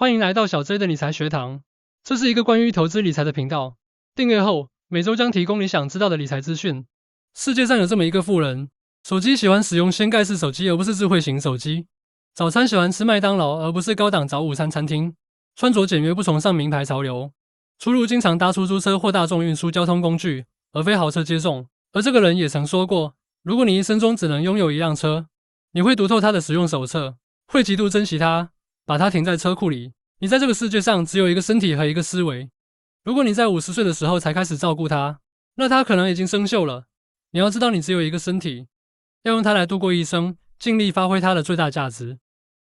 欢迎来到小 J 的理财学堂，这是一个关于投资理财的频道。订阅后，每周将提供你想知道的理财资讯。世界上有这么一个富人，手机喜欢使用掀盖式手机而不是智慧型手机，早餐喜欢吃麦当劳而不是高档早午餐餐厅，穿着简约不崇尚名牌潮流，出入经常搭出租车或大众运输交通工具，而非豪车接送。而这个人也曾说过，如果你一生中只能拥有一辆车，你会读透它的使用手册，会极度珍惜它，把它停在车库里。你在这个世界上只有一个身体和一个思维。如果你在50岁的时候才开始照顾它，那它可能已经生锈了。你要知道，你只有一个身体，要用它来度过一生，尽力发挥它的最大价值。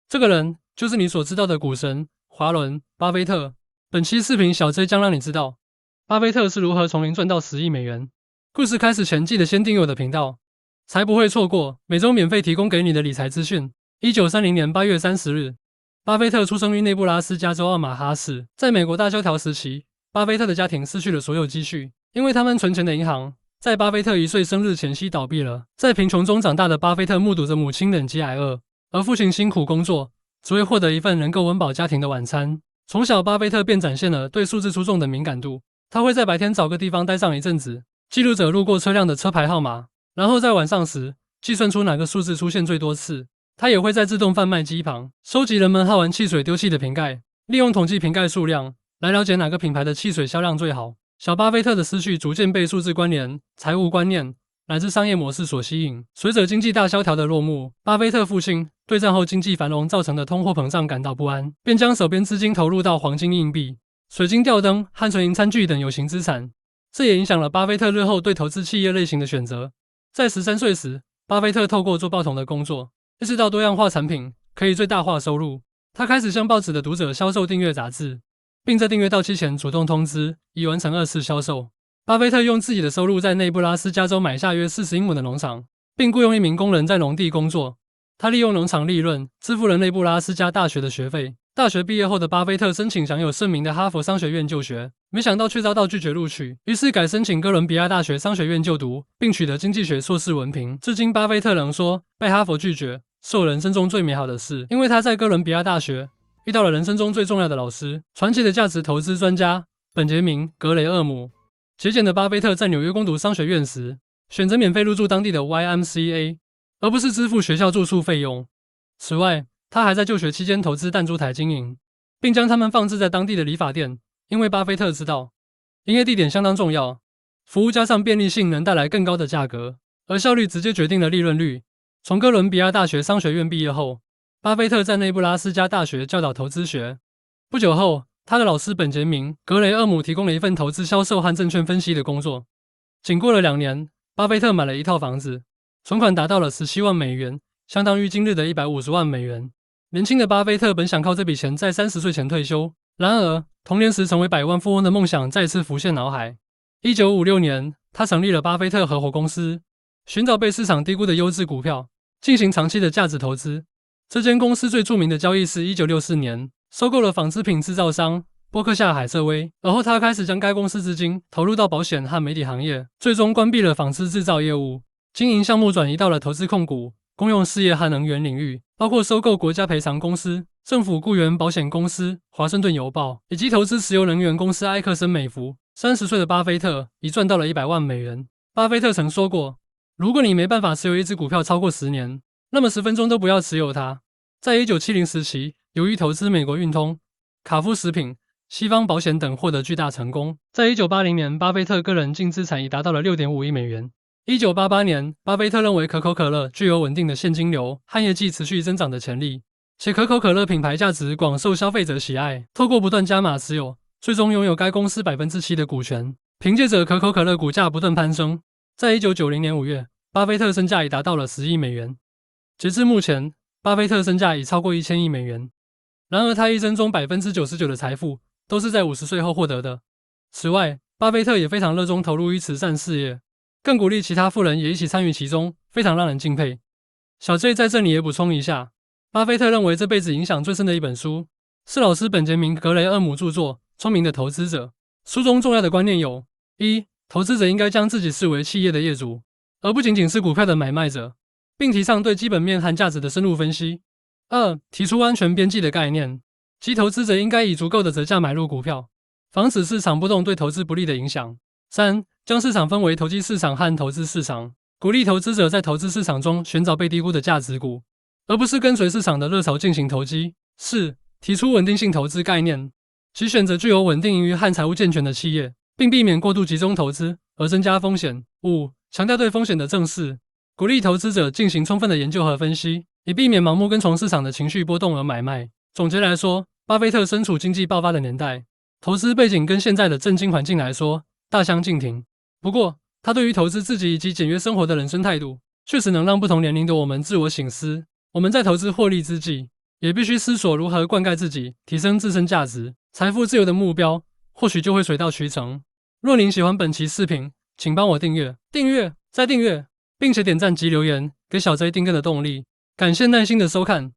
这个人就是你所知道的股神华伦·巴菲特。本期视频小 J 将让你知道，巴菲特是如何从零赚到10亿美元。故事开始前，记得先订阅我的频道，才不会错过每周免费提供给你的理财资讯。1930年8月30日，巴菲特出生于内布拉斯加州奥马哈市。在美国大萧条时期，巴菲特的家庭失去了所有积蓄，因为他们存钱的银行在巴菲特1岁生日前夕倒闭了。在贫穷中长大的巴菲特目睹着母亲忍饥挨饿，而父亲辛苦工作，只为获得一份能够温饱家庭的晚餐。从小，巴菲特便展现了对数字出众的敏感度。他会在白天找个地方待上一阵子，记录着路过车辆的车牌号码，然后在晚上时计算出哪个数字出现最多次。他也会在自动贩卖机旁收集人们喝完汽水丢弃的瓶盖，利用统计瓶盖数量来了解哪个品牌的汽水销量最好。小巴菲特的思绪逐渐被数字关联、财务观念乃至商业模式所吸引。随着经济大萧条的落幕，巴菲特父亲对战后经济繁荣造成的通货膨胀感到不安，便将手边资金投入到黄金硬币、水晶吊灯和纯银餐具等有形资产。这也影响了巴菲特日后对投资企业类型的选择。在13岁时，巴菲特透过做报童的工作，意识到多样化产品可以最大化收入。他开始向报纸的读者销售订阅杂志，并在订阅到期前主动通知，以完成2次销售。巴菲特用自己的收入在内布拉斯加州买下约40英亩的农场，并雇佣1名工人在农地工作。他利用农场利润支付了内布拉斯加大学的学费。大学毕业后的巴菲特申请享有盛名的哈佛商学院就学，没想到却遭到拒绝录取，于是改申请哥伦比亚大学商学院就读，并取得经济学硕士文凭。至今，巴菲特仍说被哈佛拒绝是我人生中最美好的事，因为他在哥伦比亚大学遇到了人生中最重要的老师，传奇的价值投资专家本杰明·格雷厄姆。节俭的巴菲特在纽约攻读商学院时，选择免费入住当地的 YMCA， 而不是支付学校住宿费用。此外，他还在就学期间投资弹珠台经营，并将它们放置在当地的理发店，因为巴菲特知道营业地点相当重要，服务加上便利性能带来更高的价格，而效率直接决定了利润率。从哥伦比亚大学商学院毕业后，巴菲特在内布拉斯加大学教导投资学。不久后，他的老师本杰明·格雷厄姆提供了一份投资销售和证券分析的工作。仅过了2年，巴菲特买了一套房子，存款达到了17万美元，相当于今日的150万美元。年轻的巴菲特本想靠这笔钱在30岁前退休，然而童年时成为百万富翁的梦想再次浮现脑海。1956年，他成立了巴菲特合伙公司，寻找被市场低估的优质股票，进行长期的价值投资。这间公司最著名的交易是1964年收购了纺织品制造商波克夏海瑟威，而后他开始将该公司资金投入到保险和媒体行业，最终关闭了纺织制造业务，经营项目转移到了投资控股、公用事业和能源领域，包括收购国家赔偿公司、政府雇员保险公司、华盛顿邮报，以及投资石油能源公司埃克森美孚。30岁的巴菲特已赚到了100万美元。巴菲特曾说过，如果你没办法持有一只股票超过10年，那么10分钟都不要持有它。在1970时期，由于投资美国运通、卡夫食品、西方保险等获得巨大成功。在1980年，巴菲特个人净资产已达到了6.5亿美元。1988年，巴菲特认为可口可乐具有稳定的现金流和业绩持续增长的潜力，且可口可乐品牌价值广受消费者喜爱。透过不断加码持有，最终拥有该公司7%的股权。凭借着可口可乐股价不断攀升，在1990年5月，巴菲特身价已达到了10亿美元。截至目前，巴菲特身价已超过1000亿美元。然而，他一生中99%的财富都是在50岁后获得的。此外，巴菲特也非常热衷投入于慈善事业，更鼓励其他富人也一起参与其中，非常让人敬佩。小 J 在这里也补充一下，巴菲特认为这辈子影响最深的一本书是老师本杰明·格雷厄姆著作《聪明的投资者》。书中重要的观念有： 1. 投资者应该将自己视为企业的业主，而不仅仅是股票的买卖者，并提倡对基本面和价值的深入分析。2. 提出安全边际的概念，即投资者应该以足够的折价买入股票，防止市场波动对投资不利的影响。3. 将市场分为投机市场和投资市场，鼓励投资者在投资市场中寻找被低估的价值股，而不是跟随市场的热潮进行投机。4. 提出稳定性投资概念，即选择具有稳定盈余和财务健全的企业，并避免过度集中投资而增加风险。5. 强调对风险的正视，鼓励投资者进行充分的研究和分析，以避免盲目跟从市场的情绪波动而买卖。总结来说，巴菲特身处经济爆发的年代，投资背景跟现在的政经环境来说大相径庭。不过，他对于投资自己以及简约生活的人生态度，确实能让不同年龄的我们自我省思。我们在投资获利之际，也必须思索如何灌溉自己，提升自身价值。财富自由的目标，或许就会水到渠成。若您喜欢本期视频，请帮我订阅，再订阅，并且点赞及留言，给小 J 订阅的动力。感谢耐心的收看。